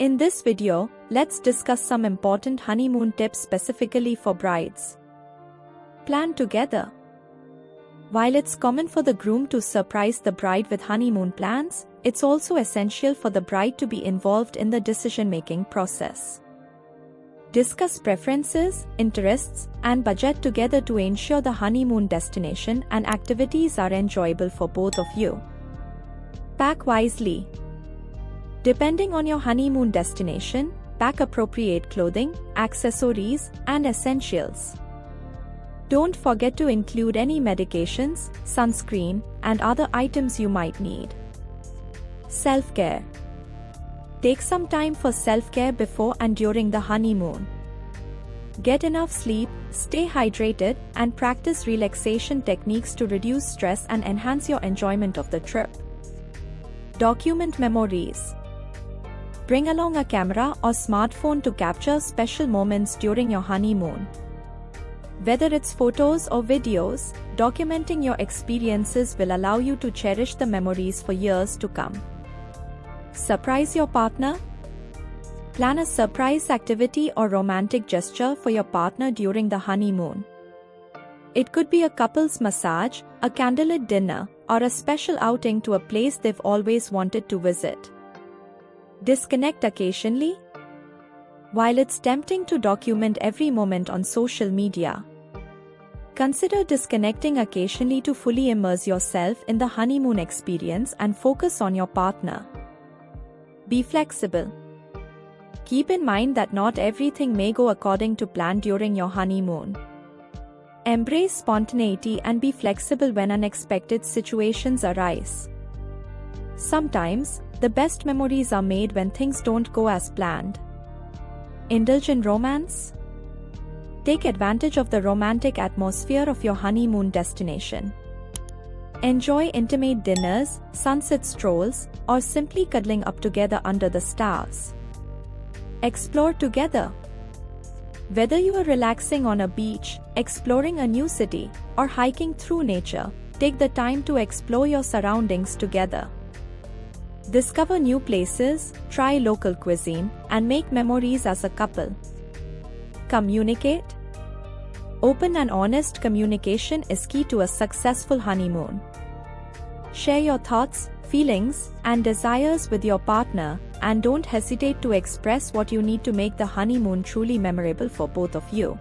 In this video, let's discuss some important honeymoon tips specifically for brides. Plan together. While it's common for the groom to surprise the bride with honeymoon plans, it's also essential for the bride to be involved in the decision-making process. Discuss preferences, interests, and budget together to ensure the honeymoon destination and activities are enjoyable for both of you. Pack wisely. Depending on your honeymoon destination, pack appropriate clothing, accessories, and essentials. Don't forget to include any medications, sunscreen, and other items you might need. Self-care. Take some time for self-care before and during the honeymoon. Get enough sleep, stay hydrated, and practice relaxation techniques to reduce stress and enhance your enjoyment of the trip. Document memories. Bring along a camera or smartphone to capture special moments during your honeymoon. Whether it's photos or videos, documenting your experiences will allow you to cherish the memories for years to come. Surprise your partner. Plan a surprise activity or romantic gesture for your partner during the honeymoon. It could be a couple's massage, a candlelit dinner, or a special outing to a place they've always wanted to visit. Disconnect occasionally. While it's tempting to document every moment on social media, consider disconnecting occasionally to fully immerse yourself in the honeymoon experience and focus on your partner. Be flexible. Keep in mind that not everything may go according to plan during your honeymoon. Embrace spontaneity and be flexible when unexpected situations arise. Sometimes, the best memories are made when things don't go as planned. Indulge in romance. Take advantage of the romantic atmosphere of your honeymoon destination. Enjoy intimate dinners, sunset strolls, or simply cuddling up together under the stars. Explore together. Whether you are relaxing on a beach, exploring a new city, or hiking through nature, take the time to explore your surroundings together. Discover new places, try local cuisine, and make memories as a couple. Communicate. Open and honest communication is key to a successful honeymoon. Share your thoughts, feelings, and desires with your partner, and don't hesitate to express what you need to make the honeymoon truly memorable for both of you.